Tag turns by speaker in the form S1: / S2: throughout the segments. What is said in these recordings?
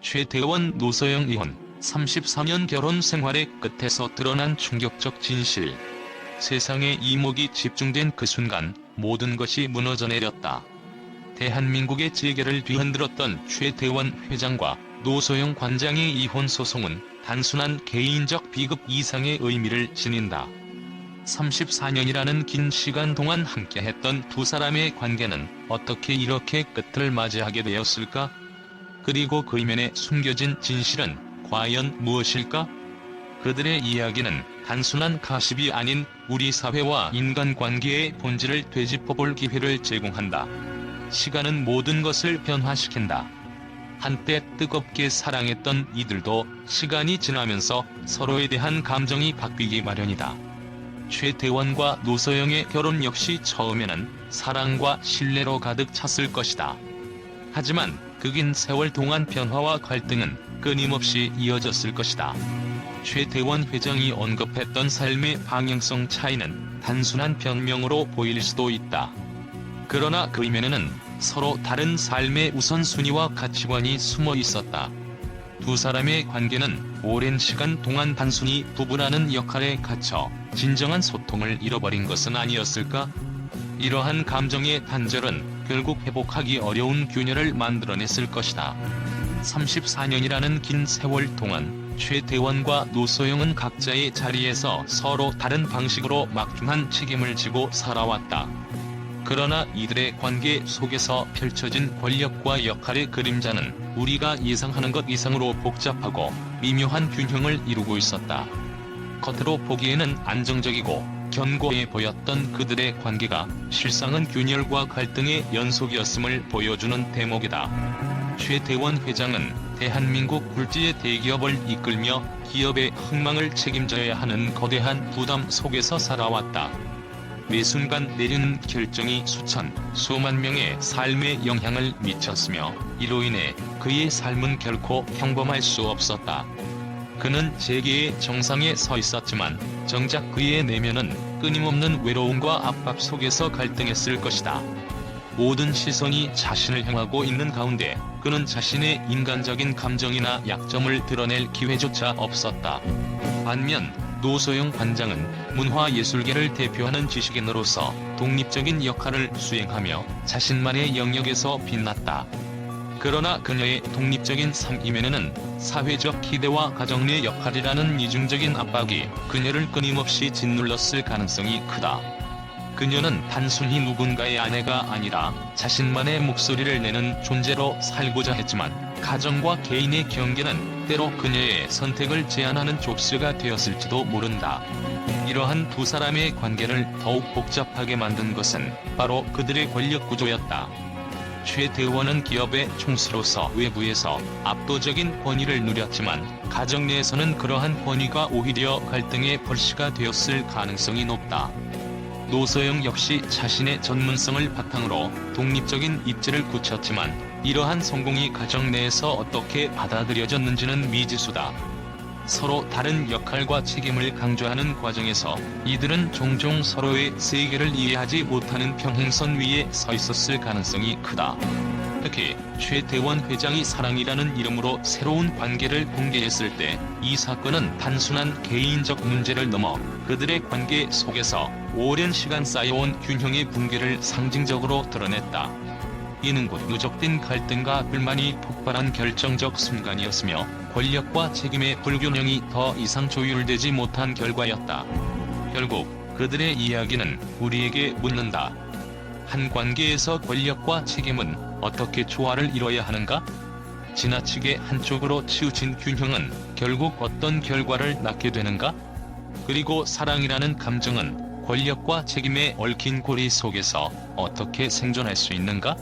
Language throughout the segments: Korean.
S1: 최태원 노소영 이혼 34년 결혼 생활의 끝에서 드러난 충격적 진실. 세상의 이목이 집중된 그 순간 모든 것이 무너져 내렸다. 대한민국의 재계를 뒤흔들었던 최태원 회장과 노소영 관장의 이혼 소송은 단순한 개인적 비극 이상의 의미를 지닌다. 34년이라는 긴 시간 동안 함께했던 두 사람의 관계는 어떻게 이렇게 끝을 맞이하게 되었을까? 그리고 그 이면에 숨겨진 진실은 과연 무엇일까? 그들의 이야기는 단순한 가십이 아닌 우리 사회와 인간관계의 본질을 되짚어볼 기회를 제공한다. 시간은 모든 것을 변화시킨다. 한때 뜨겁게 사랑했던 이들도 시간이 지나면서 서로에 대한 감정이 바뀌기 마련이다. 최태원과 노소영의 결혼 역시 처음에는 사랑과 신뢰로 가득 찼을 것이다. 하지만 그 긴 세월 동안 변화와 갈등은 끊임없이 이어졌을 것이다. 최태원 회장이 언급했던 삶의 방향성 차이는 단순한 변명으로 보일 수도 있다. 그러나 그 이면에는 서로 다른 삶의 우선순위와 가치관이 숨어 있었다. 두 사람의 관계는 오랜 시간 동안 단순히 부부라는 역할에 갇혀 진정한 소통을 잃어버린 것은 아니었을까? 이러한 감정의 단절은 결국 회복하기 어려운 균열을 만들어냈을 것이다. 34년이라는 긴 세월 동안 최태원과 노소영은 각자의 자리에서 서로 다른 방식으로 막중한 책임을 지고 살아왔다. 그러나 이들의 관계 속에서 펼쳐진 권력과 역할의 그림자는 우리가 예상하는 것 이상으로 복잡하고 미묘한 균형을 이루고 있었다. 겉으로 보기에는 안정적이고 견고해 보였던 그들의 관계가 실상은 균열과 갈등의 연속이었음을 보여주는 대목이다. 최태원 회장은 대한민국 굴지의 대기업을 이끌며 기업의 흥망을 책임져야 하는 거대한 부담 속에서 살아왔다. 매 순간 내리는 결정이 수만 명의 삶에 영향을 미쳤으며 이로 인해 그의 삶은 결코 평범할 수 없었다. 그는 재계의 정상에 서 있었지만 정작 그의 내면은 끊임없는 외로움과 압박 속에서 갈등했을 것이다. 모든 시선이 자신을 향하고 있는 가운데 그는 자신의 인간적인 감정이나 약점을 드러낼 기회조차 없었다. 반면 노소영 관장은 문화예술계를 대표하는 지식인으로서 독립적인 역할을 수행하며 자신만의 영역에서 빛났다. 그러나 그녀의 독립적인 삶 이면에는 사회적 기대와 가정 내 역할이라는 이중적인 압박이 그녀를 끊임없이 짓눌렀을 가능성이 크다. 그녀는 단순히 누군가의 아내가 아니라 자신만의 목소리를 내는 존재로 살고자 했지만 가정과 개인의 경계는 때로 그녀의 선택을 제한하는 족쇄가 되었을지도 모른다. 이러한 두 사람의 관계를 더욱 복잡하게 만든 것은 바로 그들의 권력 구조였다. 최태원은 기업의 총수로서 외부에서 압도적인 권위를 누렸지만 가정 내에서는 그러한 권위가 오히려 갈등의 불씨가 되었을 가능성이 높다. 노소영 역시 자신의 전문성을 바탕으로 독립적인 입지를 굳혔지만 이러한 성공이 가정 내에서 어떻게 받아들여졌는지는 미지수다. 서로 다른 역할과 책임을 강조하는 과정에서 이들은 종종 서로의 세계를 이해하지 못하는 평행선 위에 서 있었을 가능성이 크다. 특히 최태원 회장이 사랑이라는 이름으로 새로운 관계를 공개했을 때 이 사건은 단순한 개인적 문제를 넘어 그들의 관계 속에서 오랜 시간 쌓여온 균형의 붕괴를 상징적으로 드러냈다. 이는 곧 누적된 갈등과 불만이 폭발한 결정적 순간이었으며 권력과 책임의 불균형이 더 이상 조율되지 못한 결과였다. 결국 그들의 이야기는 우리에게 묻는다. 한 관계에서 권력과 책임은 어떻게 조화를 이뤄야 하는가? 지나치게 한쪽으로 치우친 균형은 결국 어떤 결과를 낳게 되는가? 그리고 사랑이라는 감정은 권력과 책임에 얽힌 고리 속에서 어떻게 생존할 수 있는가?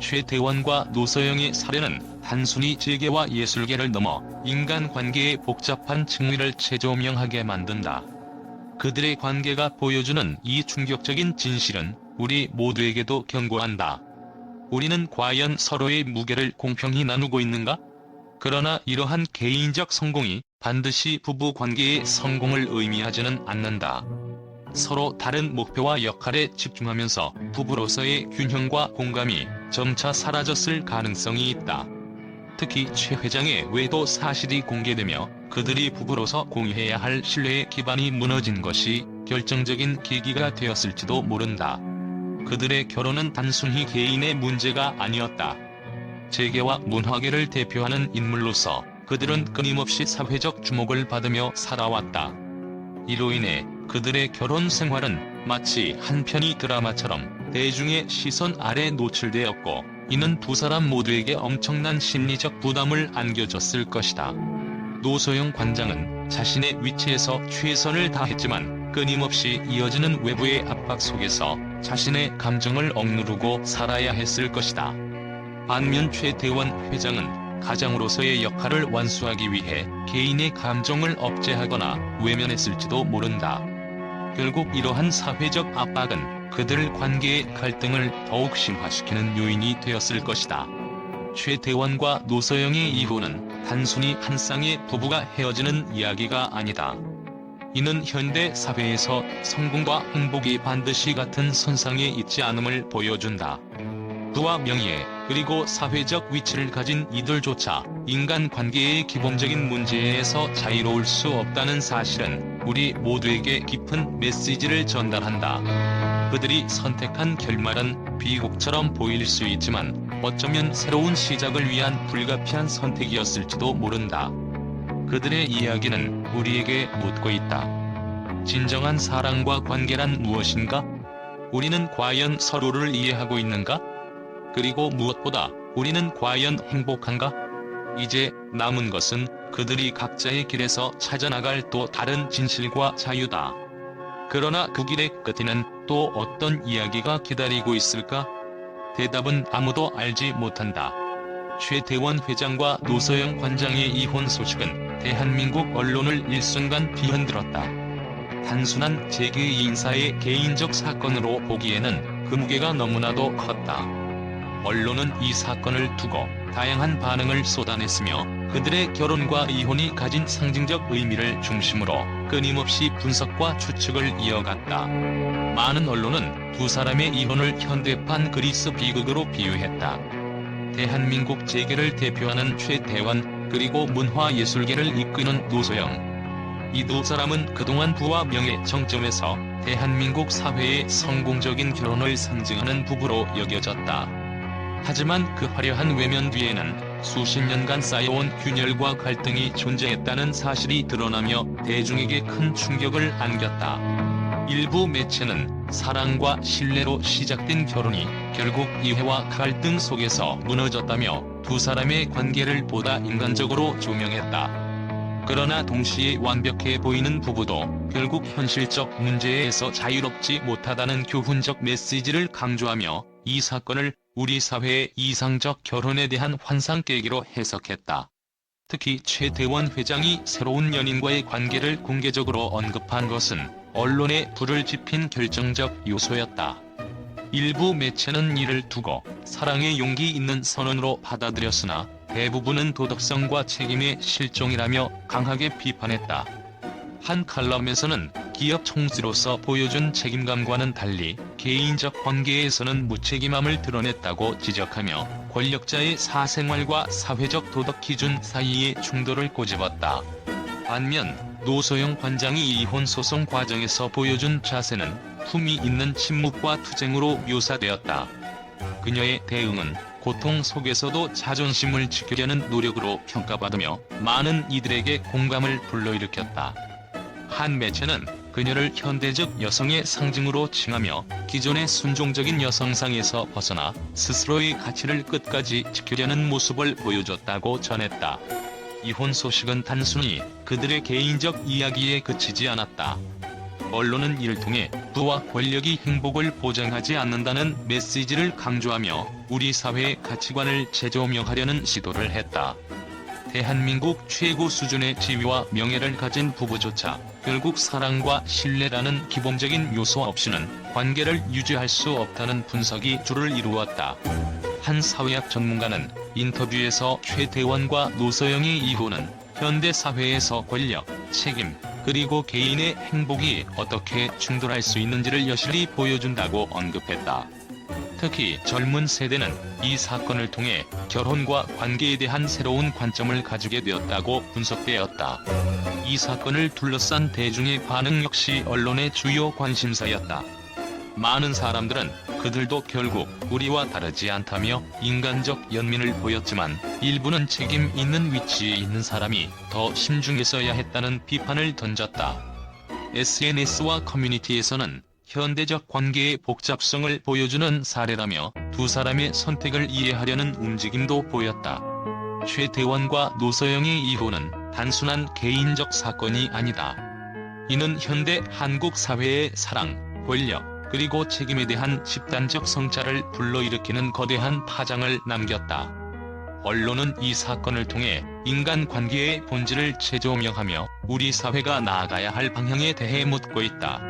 S1: 최태원과 노소영의 사례는 단순히 재계와 예술계를 넘어 인간관계의 복잡한 측면을 재조명하게 만든다. 그들의 관계가 보여주는 이 충격적인 진실은 우리 모두에게도 경고한다. 우리는 과연 서로의 무게를 공평히 나누고 있는가? 그러나 이러한 개인적 성공이 반드시 부부 관계의 성공을 의미하지는 않는다. 서로 다른 목표와 역할에 집중하면서 부부로서의 균형과 공감이 점차 사라졌을 가능성이 있다. 특히 최 회장의 외도 사실이 공개되며 그들이 부부로서 공유해야 할 신뢰의 기반이 무너진 것이 결정적인 계기가 되었을지도 모른다. 그들의 결혼은 단순히 개인의 문제가 아니었다. 재계와 문화계를 대표하는 인물로서 그들은 끊임없이 사회적 주목을 받으며 살아왔다. 이로 인해 그들의 결혼 생활은 마치 한 편의 드라마처럼 대중의 시선 아래 노출되었고, 이는 두 사람 모두에게 엄청난 심리적 부담을 안겨줬을 것이다. 노소영 관장은 자신의 위치에서 최선을 다했지만 끊임없이 이어지는 외부의 압박 속에서 자신의 감정을 억누르고 살아야 했을 것이다. 반면 최태원 회장은 가장으로서의 역할을 완수하기 위해 개인의 감정을 억제하거나 외면했을지도 모른다. 결국 이러한 사회적 압박은 그들 관계의 갈등을 더욱 심화시키는 요인이 되었을 것이다. 최태원과 노소영의 이혼은 단순히 한 쌍의 부부가 헤어지는 이야기가 아니다. 이는 현대 사회에서 성공과 행복이 반드시 같은 선상에 있지 않음을 보여준다. 부와 명예, 그리고 사회적 위치를 가진 이들조차 인간관계의 기본적인 문제에서 자유로울 수 없다는 사실은 우리 모두에게 깊은 메시지를 전달한다. 그들이 선택한 결말은 비극처럼 보일 수 있지만 어쩌면 새로운 시작을 위한 불가피한 선택이었을지도 모른다. 그들의 이야기는 우리에게 묻고 있다. 진정한 사랑과 관계란 무엇인가? 우리는 과연 서로를 이해하고 있는가? 그리고 무엇보다 우리는 과연 행복한가? 이제 남은 것은 그들이 각자의 길에서 찾아나갈 또 다른 진실과 자유다. 그러나 그 길의 끝에는 또 어떤 이야기가 기다리고 있을까? 대답은 아무도 알지 못한다. 최태원 회장과 노소영 관장의 이혼 소식은 대한민국 언론을 일순간 뒤흔들었다. 단순한 재계 인사의 개인적 사건으로 보기에는 그 무게가 너무나도 컸다. 언론은 이 사건을 두고 다양한 반응을 쏟아냈으며 그들의 결혼과 이혼이 가진 상징적 의미를 중심으로 끊임없이 분석과 추측을 이어갔다. 많은 언론은 두 사람의 이혼을 현대판 그리스 비극으로 비유했다. 대한민국 재계를 대표하는 최태원, 그리고 문화예술계를 이끄는 노소영. 이 두 사람은 그동안 부와 명예 정점에서 대한민국 사회의 성공적인 결혼을 상징하는 부부로 여겨졌다. 하지만 그 화려한 외면 뒤에는 수십 년간 쌓여온 균열과 갈등이 존재했다는 사실이 드러나며 대중에게 큰 충격을 안겼다. 일부 매체는 사랑과 신뢰로 시작된 결혼이 결국 이해와 갈등 속에서 무너졌다며 두 사람의 관계를 보다 인간적으로 조명했다. 그러나 동시에 완벽해 보이는 부부도 결국 현실적 문제에서 자유롭지 못하다는 교훈적 메시지를 강조하며 이 사건을 우리 사회의 이상적 결혼에 대한 환상 깨기로 해석했다. 특히 최태원 회장이 새로운 연인과의 관계를 공개적으로 언급한 것은 언론에 불을 지핀 결정적 요소였다. 일부 매체는 이를 두고 사랑의 용기 있는 선언으로 받아들였으나 대부분은 도덕성과 책임의 실종이라며 강하게 비판했다. 한 칼럼에서는 기업 총수로서 보여준 책임감과는 달리 개인적 관계에서는 무책임함을 드러냈다고 지적하며 권력자의 사생활과 사회적 도덕 기준 사이의 충돌을 꼬집었다. 반면 노소영 관장이 이혼 소송 과정에서 보여준 자세는 품위 있는 침묵과 투쟁으로 묘사되었다. 그녀의 대응은 고통 속에서도 자존심을 지키려는 노력으로 평가받으며 많은 이들에게 공감을 불러일으켰다. 한 매체는 그녀를 현대적 여성의 상징으로 칭하며 기존의 순종적인 여성상에서 벗어나 스스로의 가치를 끝까지 지키려는 모습을 보여줬다고 전했다. 이혼 소식은 단순히 그들의 개인적 이야기에 그치지 않았다. 언론은 이를 통해 부와 권력이 행복을 보장하지 않는다는 메시지를 강조하며 우리 사회의 가치관을 재조명하려는 시도를 했다. 대한민국 최고 수준의 지위와 명예를 가진 부부조차 결국 사랑과 신뢰라는 기본적인 요소 없이는 관계를 유지할 수 없다는 분석이 주를 이루었다. 한 사회학 전문가는 인터뷰에서 최태원과 노소영의 이혼은 현대 사회에서 권력, 책임, 그리고 개인의 행복이 어떻게 충돌할 수 있는지를 여실히 보여준다고 언급했다. 특히 젊은 세대는 이 사건을 통해 결혼과 관계에 대한 새로운 관점을 가지게 되었다고 분석되었다. 이 사건을 둘러싼 대중의 반응 역시 언론의 주요 관심사였다. 많은 사람들은 그들도 결국 우리와 다르지 않다며 인간적 연민을 보였지만, 일부는 책임 있는 위치에 있는 사람이 더 신중했어야 했다는 비판을 던졌다. SNS와 커뮤니티에서는 현대적 관계의 복잡성을 보여주는 사례라며 두 사람의 선택을 이해하려는 움직임도 보였다. 최태원과 노서영의 이혼은 단순한 개인적 사건이 아니다. 이는 현대 한국 사회의 사랑, 권력, 그리고 책임에 대한 집단적 성찰을 불러일으키는 거대한 파장을 남겼다. 언론은 이 사건을 통해 인간관계의 본질을 재조명하며 우리 사회가 나아가야 할 방향에 대해 묻고 있다.